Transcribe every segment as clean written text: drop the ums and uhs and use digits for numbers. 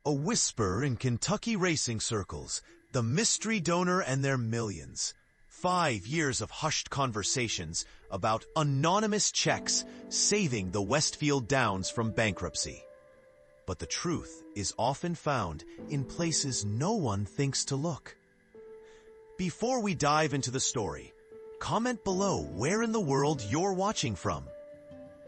A whisper in Kentucky racing circles, the mystery donor and their millions. 5 years of hushed conversations about anonymous checks saving the Westfield Downs from bankruptcy. But the truth is often found in places no one thinks to look. Before we dive into the story, comment below where in the world you're watching from.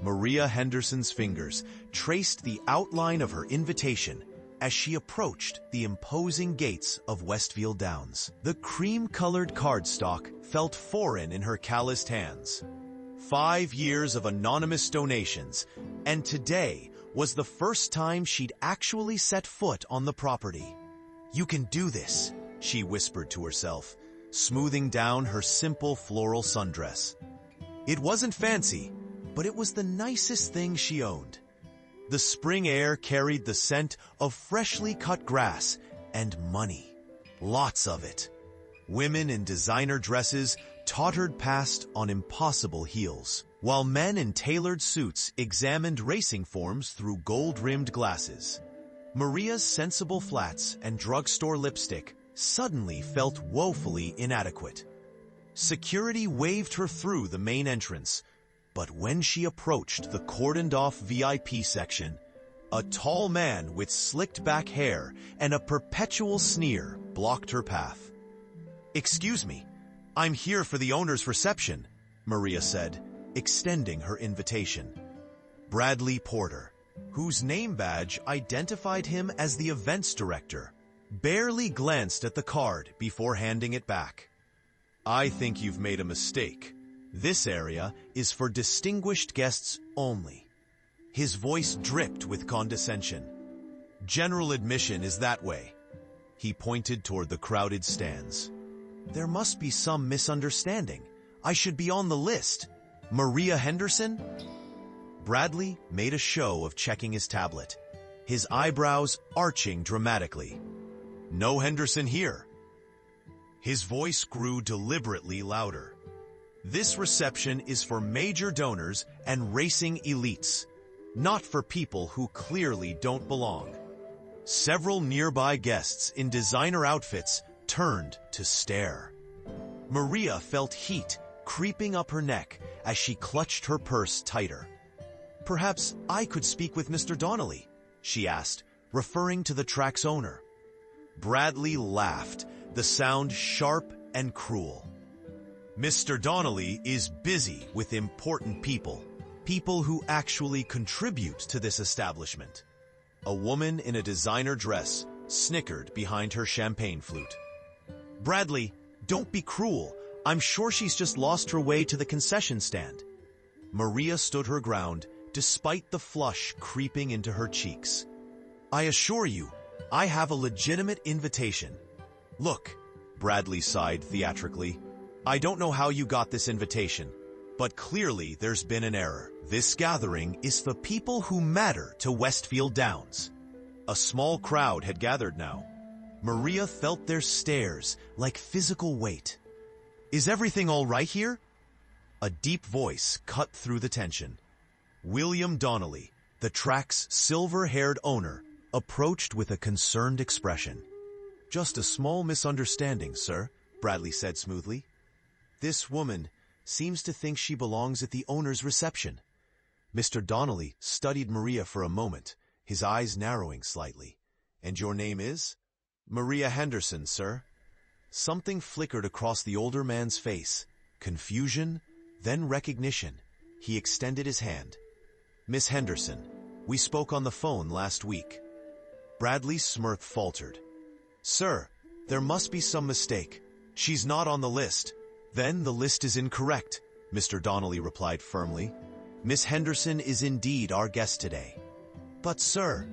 Maria Henderson's fingers traced the outline of her invitation as she approached the imposing gates of Westfield Downs. The cream-colored cardstock felt foreign in her calloused hands. 5 years of anonymous donations, and today was the first time she'd actually set foot on the property. "You can do this," she whispered to herself, smoothing down her simple floral sundress. It wasn't fancy, but it was the nicest thing she owned. The spring air carried the scent of freshly cut grass and money. Lots of it. Women in designer dresses tottered past on impossible heels, while men in tailored suits examined racing forms through gold-rimmed glasses. Maria's sensible flats and drugstore lipstick suddenly felt woefully inadequate. Security waved her through the main entrance, but when she approached the cordoned-off VIP section, a tall man with slicked-back hair and a perpetual sneer blocked her path. "Excuse me, I'm here for the owner's reception," Maria said, extending her invitation. Bradley Porter, whose name badge identified him as the events director, barely glanced at the card before handing it back. "I think you've made a mistake. This area is for distinguished guests only." His voice dripped with condescension. "General admission is that way." He pointed toward the crowded stands. "There must be some misunderstanding. I should be on the list. Maria Henderson?" Bradley made a show of checking his tablet, his eyebrows arching dramatically. "No Henderson here." His voice grew deliberately louder. "This reception is for major donors and racing elites, not for people who clearly don't belong." Several nearby guests in designer outfits turned to stare. Maria felt heat creeping up her neck as she clutched her purse tighter. "Perhaps I could speak with Mr. Donnelly," she asked, referring to the track's owner. Bradley laughed, the sound sharp and cruel. "Mr. Donnelly is busy with important people who actually contribute to this establishment." A woman in a designer dress snickered behind her champagne flute. "Bradley, don't be cruel. I'm sure she's just lost her way to the concession stand." Maria stood her ground, despite the flush creeping into her cheeks. "I assure you, I have a legitimate invitation." "Look," Bradley sighed theatrically, "I don't know how you got this invitation, but clearly there's been an error. This gathering is for people who matter to Westfield Downs." A small crowd had gathered now. Maria felt their stares like physical weight. "Is everything all right here?" A deep voice cut through the tension. William Donnelly, the track's silver-haired owner, approached with a concerned expression. "Just a small misunderstanding, sir," Bradley said smoothly. "This woman seems to think she belongs at the owner's reception." Mr. Donnelly studied Maria for a moment, his eyes narrowing slightly. "And your name is?" "Maria Henderson, sir." Something flickered across the older man's face. Confusion, then recognition. He extended his hand. "Miss Henderson, we spoke on the phone last week." Bradley's smirk faltered. "Sir, there must be some mistake. She's not on the list." "Then the list is incorrect," Mr. Donnelly replied firmly. "Miss Henderson is indeed our guest today." "But sir—"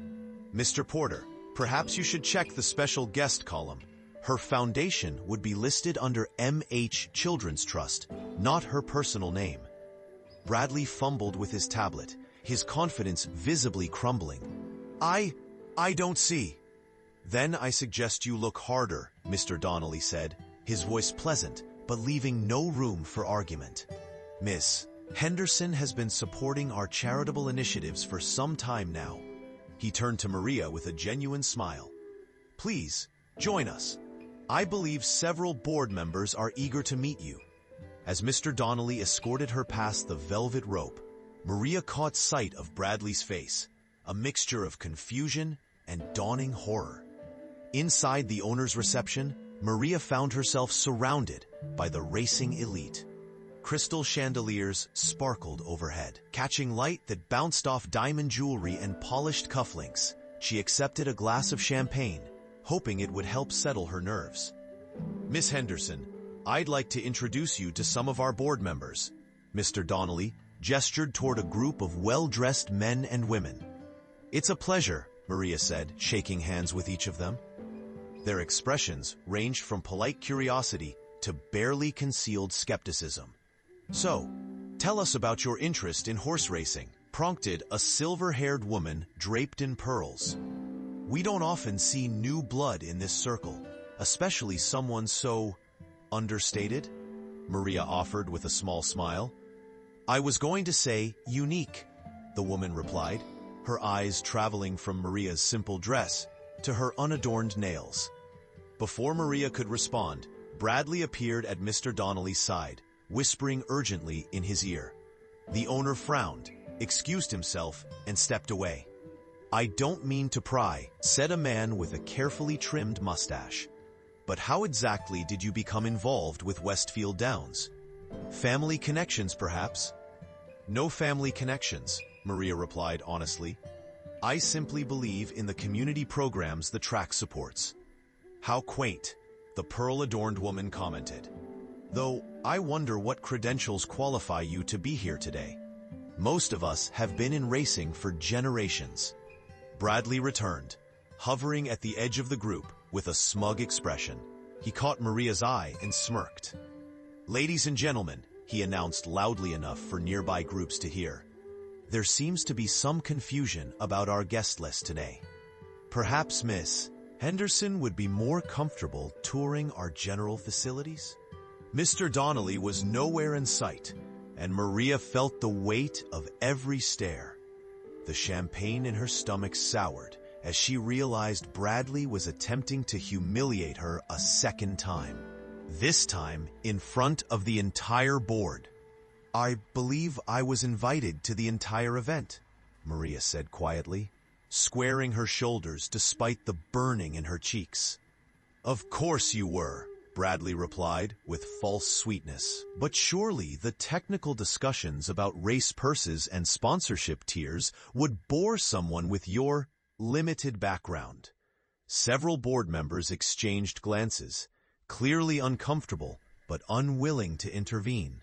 "Mr. Porter, perhaps you should check the special guest column. Her foundation would be listed under M.H. Children's Trust, not her personal name." Bradley fumbled with his tablet, his confidence visibly crumbling. I don't see." "Then I suggest you look harder," Mr. Donnelly said, his voice pleasant, but leaving no room for argument. "Miss Henderson has been supporting our charitable initiatives for some time now. He turned to Maria with a genuine smile. Please, join us. I believe several board members are eager to meet you. As Mr. Donnelly escorted her past the velvet rope, Maria caught sight of Bradley's face, a mixture of confusion and dawning horror. Inside the owner's reception, Maria found herself surrounded by the racing elite. Crystal chandeliers sparkled overhead, catching light that bounced off diamond jewelry and polished cufflinks. She accepted a glass of champagne, hoping it would help settle her nerves. Miss Henderson, I'd like to introduce you to some of our board members. Mr. Donnelly gestured toward a group of well-dressed men and women. It's a pleasure, Maria said, shaking hands with each of them. Their expressions ranged from polite curiosity to barely concealed skepticism. So, tell us about your interest in horse racing, prompted a silver-haired woman draped in pearls. We don't often see new blood in this circle, especially someone so understated, Maria offered with a small smile. I was going to say unique, the woman replied, her eyes traveling from Maria's simple dress to her unadorned nails. Before Maria could respond, Bradley appeared at Mr. Donnelly's side, whispering urgently in his ear. The owner frowned, excused himself, and stepped away. I don't mean to pry, said a man with a carefully trimmed mustache. But how exactly did you become involved with Westfield Downs? Family connections, perhaps? No family connections, Maria replied honestly. I simply believe in the community programs the track supports. How quaint, the pearl-adorned woman commented. Though, I wonder what credentials qualify you to be here today. Most of us have been in racing for generations. Bradley returned, hovering at the edge of the group with a smug expression. He caught Maria's eye and smirked. Ladies and gentlemen, he announced loudly enough for nearby groups to hear. There seems to be some confusion about our guest list today. Perhaps Miss Henderson would be more comfortable touring our general facilities? Mr. Donnelly was nowhere in sight, and Maria felt the weight of every stare. The champagne in her stomach soured as she realized Bradley was attempting to humiliate her a second time. This time in front of the entire board. I believe I was invited to the entire event, Maria said quietly, squaring her shoulders despite the burning in her cheeks. Of course you were, Bradley replied with false sweetness. But surely the technical discussions about race purses and sponsorship tiers would bore someone with your limited background. Several board members exchanged glances, clearly uncomfortable but unwilling to intervene.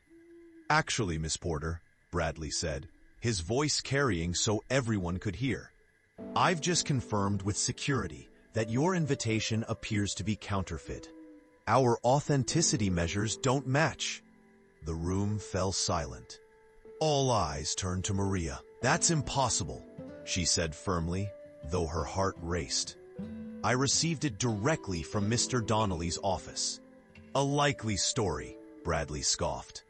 Actually, Miss Porter, Bradley said, his voice carrying so everyone could hear. I've just confirmed with security that your invitation appears to be counterfeit. Our authenticity measures don't match. The room fell silent. All eyes turned to Maria. That's impossible, she said firmly, though her heart raced. I received it directly from Mr. Donnelly's office. A likely story, Bradley scoffed.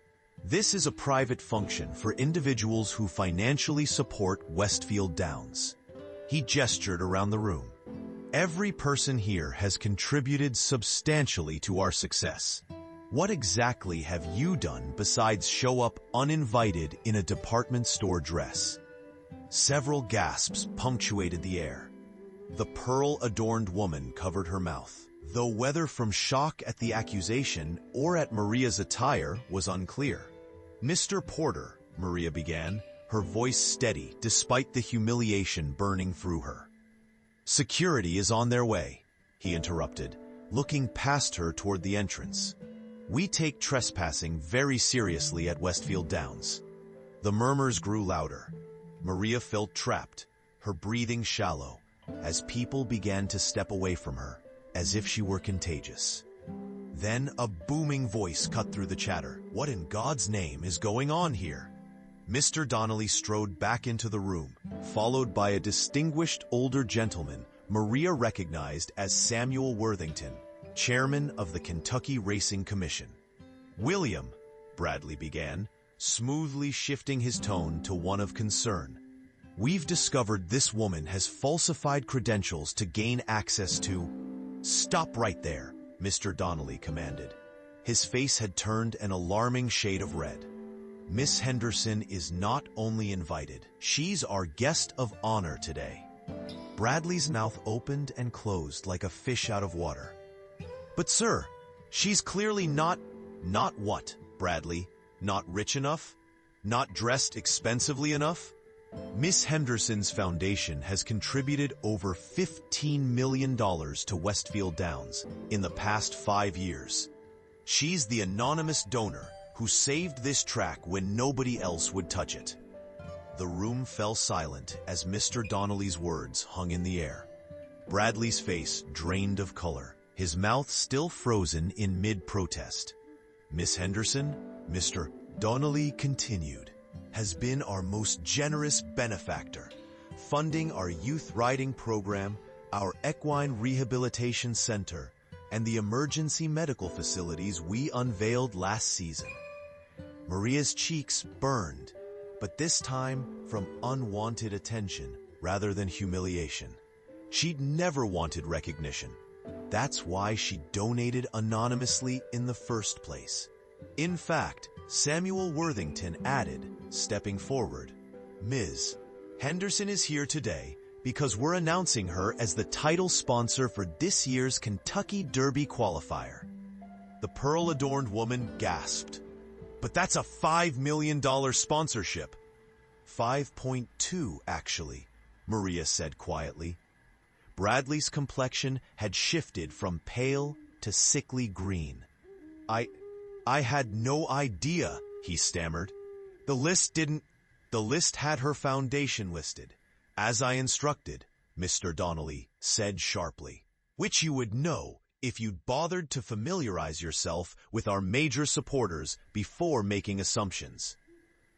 This is a private function for individuals who financially support Westfield Downs. He gestured around the room. Every person here has contributed substantially to our success. What exactly have you done besides show up uninvited in a department store dress? Several gasps punctuated the air. The pearl-adorned woman covered her mouth, though whether from shock at the accusation or at Maria's attire was unclear. Mr. Porter, Maria began, her voice steady despite the humiliation burning through her. Security is on their way, he interrupted, looking past her toward the entrance. We take trespassing very seriously at Westfield Downs. The murmurs grew louder. Maria felt trapped, her breathing shallow, as people began to step away from her, as if she were contagious. Then a booming voice cut through the chatter. What in God's name is going on here? Mr. Donnelly strode back into the room, followed by a distinguished older gentleman Maria recognized as Samuel Worthington, chairman of the Kentucky Racing Commission. William, Bradley began, smoothly shifting his tone to one of concern. We've discovered this woman has falsified credentials to gain access to... Stop right there, Mr. Donnelly commanded. His face had turned an alarming shade of red. Miss Henderson is not only invited, she's our guest of honor today. Bradley's mouth opened and closed like a fish out of water. But sir, she's clearly not... Not what, Bradley? Not rich enough? Not dressed expensively enough? Miss Henderson's foundation has contributed over $15 million to Westfield Downs in the past 5 years. She's the anonymous donor who saved this track when nobody else would touch it. The room fell silent as Mr. Donnelly's words hung in the air. Bradley's face drained of color, his mouth still frozen in mid-protest. Miss Henderson, Mr. Donnelly continued, has been our most generous benefactor, funding our youth riding program, our equine rehabilitation center, and the emergency medical facilities we unveiled last season. Maria's cheeks burned, but this time from unwanted attention rather than humiliation. She'd never wanted recognition. That's why she donated anonymously in the first place. In fact, Samuel Worthington added, stepping forward, Ms. Henderson is here today because we're announcing her as the title sponsor for this year's Kentucky Derby qualifier. The pearl-adorned woman gasped. But that's a $5 million sponsorship. 5.2, actually, Maria said quietly. Bradley's complexion had shifted from pale to sickly green. I had no idea, he stammered. The list had her foundation listed, as I instructed, Mr. Donnelly said sharply, which you would know if you'd bothered to familiarize yourself with our major supporters before making assumptions.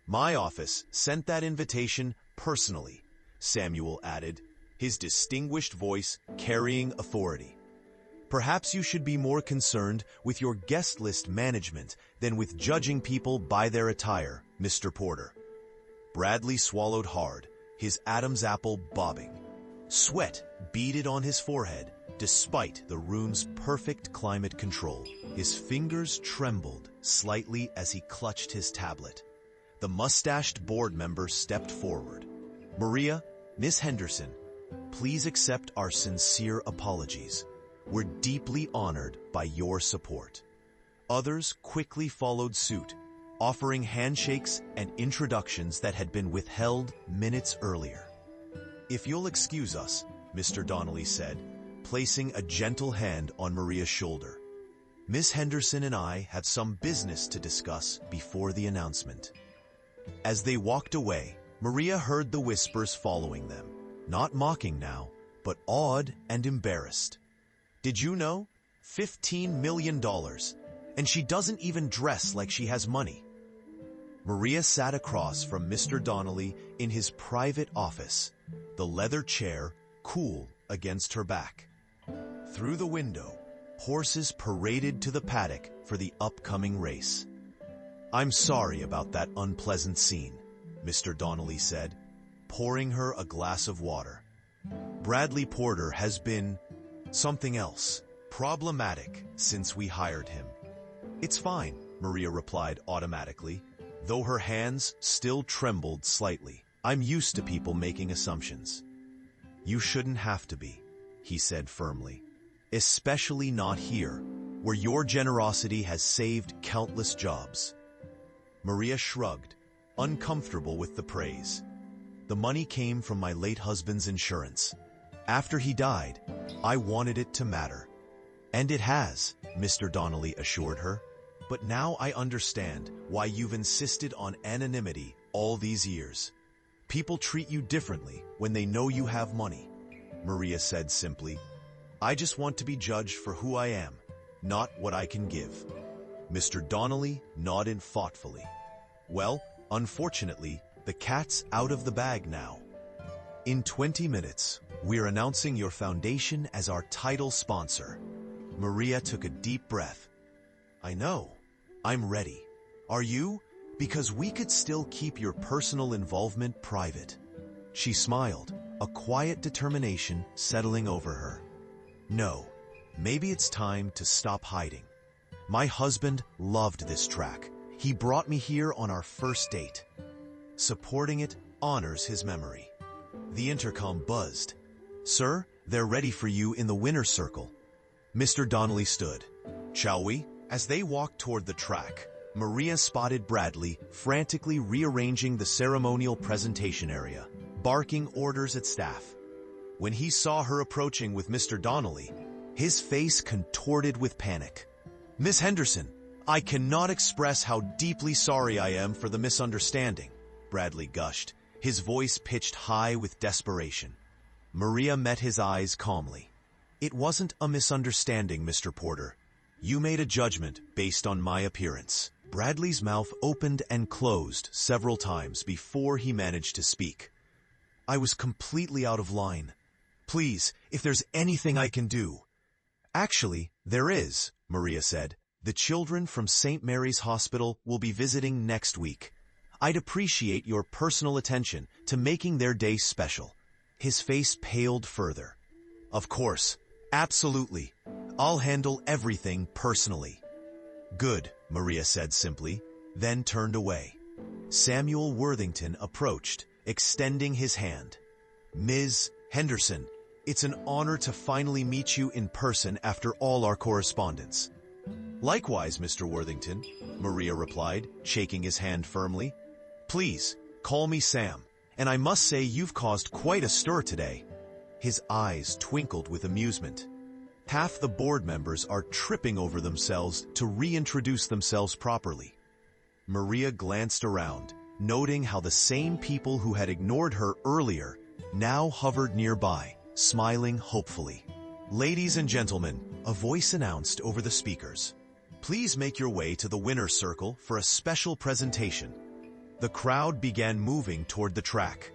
My office sent that invitation personally, Samuel added, his distinguished voice carrying authority. Perhaps you should be more concerned with your guest list management than with judging people by their attire, Mr. Porter. Bradley swallowed hard, his Adam's apple bobbing. Sweat beaded on his forehead, despite the room's perfect climate control. His fingers trembled slightly as he clutched his tablet. The mustached board member stepped forward. Maria, Miss Henderson, please accept our sincere apologies. We're deeply honored by your support. Others quickly followed suit, offering handshakes and introductions that had been withheld minutes earlier. If you'll excuse us, Mr. Donnelly said, placing a gentle hand on Maria's shoulder. Miss Henderson and I have some business to discuss before the announcement. As they walked away, Maria heard the whispers following them, not mocking now, but awed and embarrassed. Did you know? $15 million, and she doesn't even dress like she has money. Maria sat across from Mr. Donnelly in his private office, the leather chair cool against her back. Through the window, horses paraded to the paddock for the upcoming race. I'm sorry about that unpleasant scene, Mr. Donnelly said, pouring her a glass of water. Bradley Porter has been something else, problematic, since we hired him. It's fine, Maria replied automatically, though her hands still trembled slightly. I'm used to people making assumptions. You shouldn't have to be, he said firmly. Especially not here, where your generosity has saved countless jobs. Maria shrugged, uncomfortable with the praise. The money came from my late husband's insurance. After he died, I wanted it to matter. And it has, Mr. Donnelly assured her. But now I understand why you've insisted on anonymity all these years. People treat you differently when they know you have money, Maria said simply. I just want to be judged for who I am, not what I can give. Mr. Donnelly nodded thoughtfully. Well, unfortunately, the cat's out of the bag now. In 20 minutes, we're announcing your foundation as our title sponsor. Maria took a deep breath. I know. I'm ready. Are you? Because we could still keep your personal involvement private. She smiled, a quiet determination settling over her. No, maybe it's time to stop hiding. My husband loved this track. He brought me here on our first date. Supporting it honors his memory. The intercom buzzed. "Sir, they're ready for you in the winner's circle." Mr. Donnelly stood. "Shall we?" As they walked toward the track, Maria spotted Bradley frantically rearranging the ceremonial presentation area, barking orders at staff. When he saw her approaching with Mr. Donnelly, his face contorted with panic. "Miss Henderson, I cannot express how deeply sorry I am for the misunderstanding," Bradley gushed, his voice pitched high with desperation. Maria met his eyes calmly. "It wasn't a misunderstanding, Mr. Porter. You made a judgment based on my appearance." Bradley's mouth opened and closed several times before he managed to speak. "I was completely out of line. Please, if there's anything I can do." "Actually, there is," Maria said. "The children from St. Mary's Hospital will be visiting next week. I'd appreciate your personal attention to making their day special." His face paled further. "Of course, absolutely. I'll handle everything personally." "Good," Maria said simply, then turned away. Samuel Worthington approached, extending his hand. "Ms. Henderson, it's an honor to finally meet you in person after all our correspondence." "Likewise, Mr. Worthington," Maria replied, shaking his hand firmly. "Please, call me Sam, and I must say you've caused quite a stir today." His eyes twinkled with amusement. Half the board members are tripping over themselves to reintroduce themselves properly. Maria glanced around, noting how the same people who had ignored her earlier now hovered nearby, smiling hopefully. "Ladies and gentlemen," a voice announced over the speakers, "please make your way to the winner's circle for a special presentation." The crowd began moving toward the track.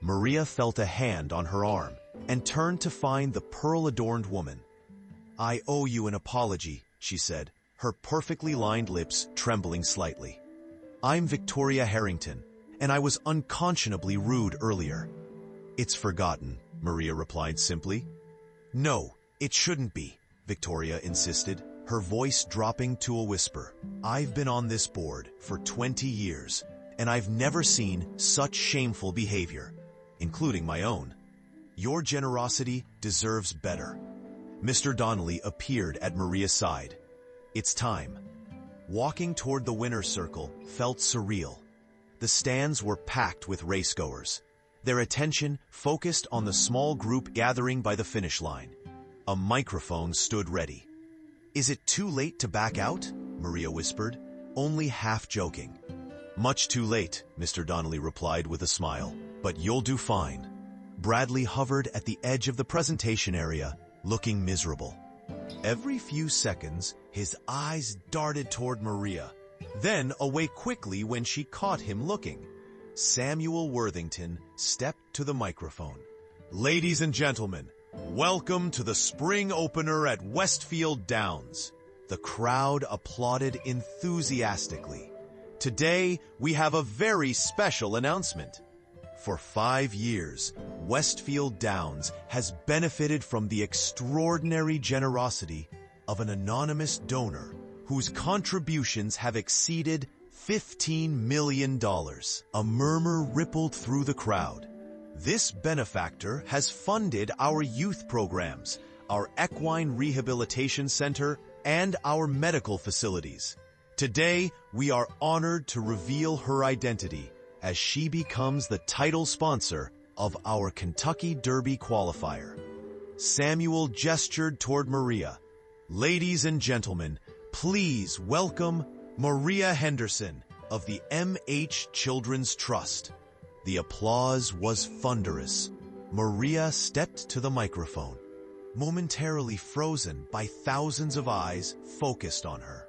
Maria felt a hand on her arm and turned to find the pearl-adorned woman. "I owe you an apology," she said, her perfectly lined lips trembling slightly. "I'm Victoria Harrington, and I was unconscionably rude earlier." "It's forgotten," Maria replied simply. "No, it shouldn't be," Victoria insisted, her voice dropping to a whisper. "I've been on this board for 20 years, and I've never seen such shameful behavior, including my own. Your generosity deserves better." Mr. Donnelly appeared at Maria's side. "It's time." Walking toward the winner's circle felt surreal. The stands were packed with racegoers, their attention focused on the small group gathering by the finish line. A microphone stood ready. "Is it too late to back out?" Maria whispered, only half joking. "Much too late," Mr. Donnelly replied with a smile, "but you'll do fine." Bradley hovered at the edge of the presentation area, looking miserable. Every few seconds, his eyes darted toward Maria, then away quickly when she caught him looking. Samuel Worthington stepped to the microphone. "Ladies and gentlemen, welcome to the spring opener at Westfield Downs." The crowd applauded enthusiastically. "Today, we have a very special announcement. For 5 years, Westfield Downs has benefited from the extraordinary generosity of an anonymous donor whose contributions have exceeded $15 million. A murmur rippled through the crowd. "This benefactor has funded our youth programs, our equine rehabilitation center, and our medical facilities. Today, we are honored to reveal her identity as she becomes the title sponsor of our Kentucky Derby qualifier." Samuel gestured toward Maria. "Ladies and gentlemen, please welcome Maria Henderson of the M.H. Children's Trust." The applause was thunderous. Maria stepped to the microphone, momentarily frozen by thousands of eyes focused on her.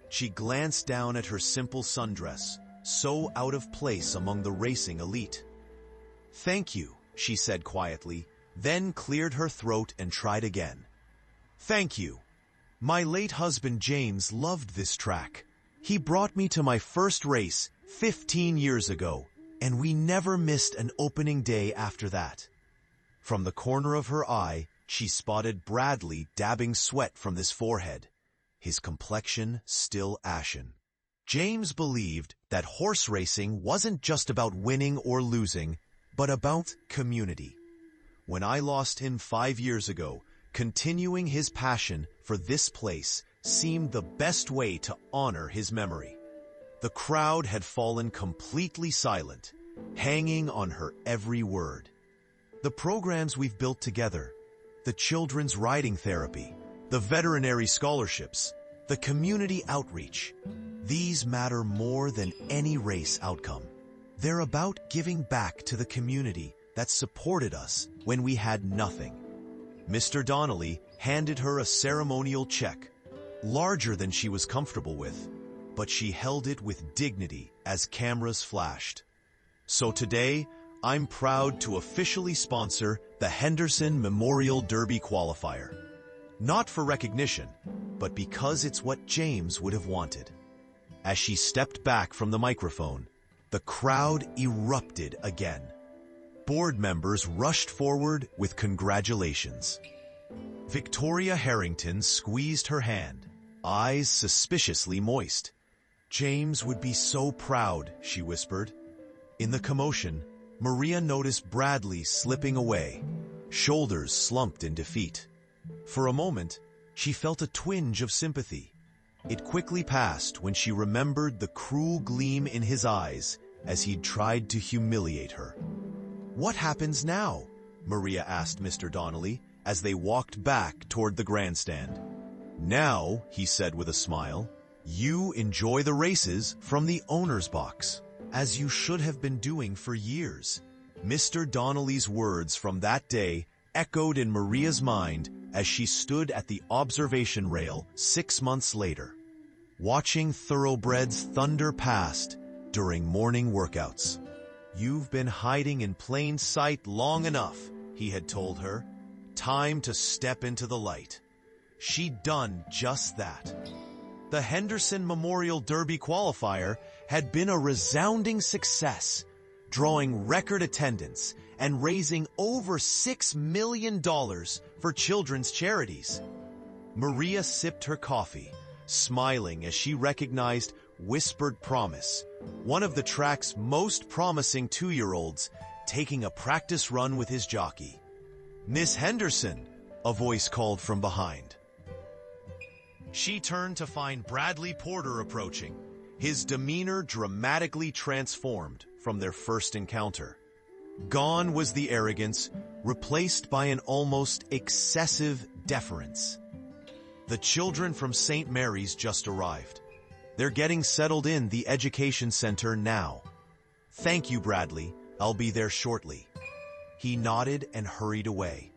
She glanced down at her simple sundress, so out of place among the racing elite. "Thank you," she said quietly, then cleared her throat and tried again. "Thank you. My late husband James loved this track. He brought me to my first race 15 years ago, and we never missed an opening day after that. From the corner of her eye, she spotted Bradley dabbing sweat from his forehead, his complexion still ashen. James believed that horse racing wasn't just about winning or losing, but about community. When I lost him 5 years ago, continuing his passion for this place seemed the best way to honor his memory. The crowd had fallen completely silent, hanging on her every word. The programs we've built together, the children's riding therapy, the veterinary scholarships, the community outreach, these matter more than any race outcome. They're about giving back to the community that supported us when we had nothing. Mr. Donnelly handed her a ceremonial check, larger than she was comfortable with, but she held it with dignity as cameras flashed. So today, I'm proud to officially sponsor the Henderson Memorial Derby qualifier. Not for recognition, but because it's what James would have wanted. As she stepped back from the microphone, the crowd erupted again. Board members rushed forward with congratulations. Victoria Harrington squeezed her hand, eyes suspiciously moist. "James would be so proud," she whispered. In the commotion, Maria noticed Bradley slipping away, shoulders slumped in defeat. For a moment, she felt a twinge of sympathy. It quickly passed when she remembered the cruel gleam in his eyes as he'd tried to humiliate her. "What happens now?" Maria asked Mr. Donnelly as they walked back toward the grandstand. "Now," he said with a smile, "you enjoy the races from the owner's box, as you should have been doing for years." Mr. Donnelly's words from that day echoed in Maria's mind as she stood at the observation rail 6 months later, watching thoroughbreds thunder past during morning workouts. "You've been hiding in plain sight long enough," he had told her. "Time to step into the light." She'd done just that. The Henderson Memorial Derby qualifier had been a resounding success, drawing record attendance and raising over $6 million for children's charities. Maria sipped her coffee, smiling as she recognized Whispered Promise, one of the track's most promising 2-year-olds, taking a practice run with his jockey. "Miss Henderson," a voice called from behind. She turned to find Bradley Porter approaching, his demeanor dramatically transformed from their first encounter. Gone was the arrogance, replaced by an almost excessive deference. "The children from St. Mary's just arrived. They're getting settled in the education center now." "Thank you, Bradley. I'll be there shortly." He nodded and hurried away.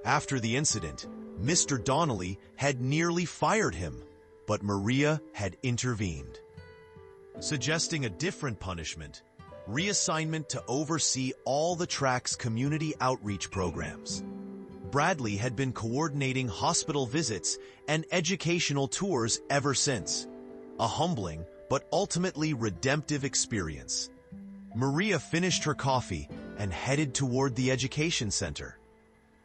After the incident, Mr. Donnelly had nearly fired him, but Maria had intervened, suggesting a different punishment: reassignment to oversee all the track's community outreach programs. Bradley had been coordinating hospital visits and educational tours ever since. A humbling, but ultimately redemptive experience. Maria finished her coffee and headed toward the education center.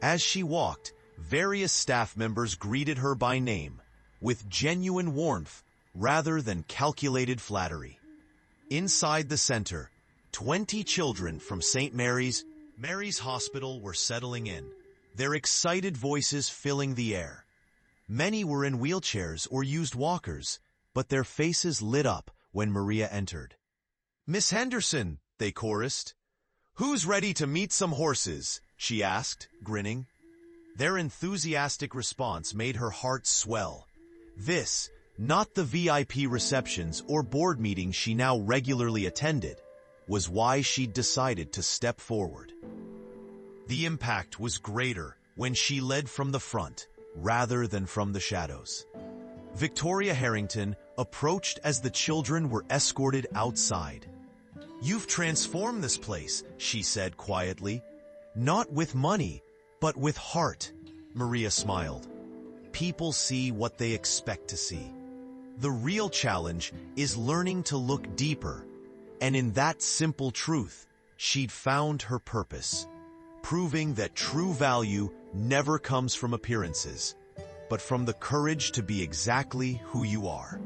As she walked, various staff members greeted her by name, with genuine warmth rather than calculated flattery. Inside the center, 20 children from St. Mary's Hospital were settling in, their excited voices filling the air. Many were in wheelchairs or used walkers, but their faces lit up when Maria entered. "Miss Henderson," they chorused. "Who's ready to meet some horses?" she asked, grinning. Their enthusiastic response made her heart swell. This, not the VIP receptions or board meetings she now regularly attended, was why she'd decided to step forward. The impact was greater when she led from the front, rather than from the shadows. Victoria Harrington approached as the children were escorted outside. "You've transformed this place," she said quietly. "Not with money, but with heart." Maria smiled. "People see what they expect to see. The real challenge is learning to look deeper, And in that simple truth, she'd found her purpose, proving that true value never comes from appearances, but from the courage to be exactly who you are.